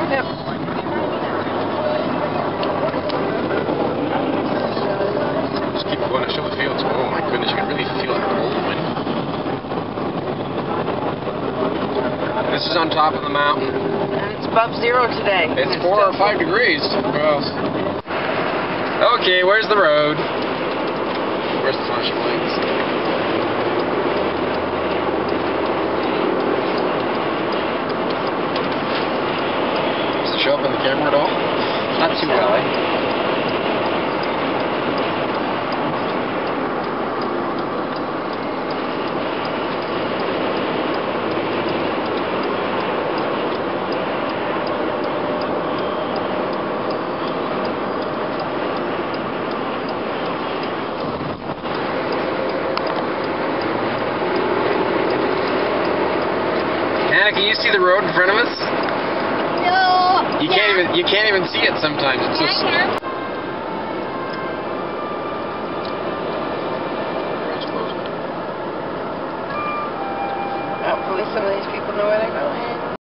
Yep. Just keep going to show the fields. Oh my goodness, you can really feel that cold wind. This is on top of the mountain. And it's above zero today. It's 4 or 5 degrees. Well, okay, where's the road? Where's the flashing lights? Does it show up on the camera at all? Not too well, eh? Anna, can you see the road in front of us? No. You can't even see it sometimes. It's just Hopefully some of these people know where they're going.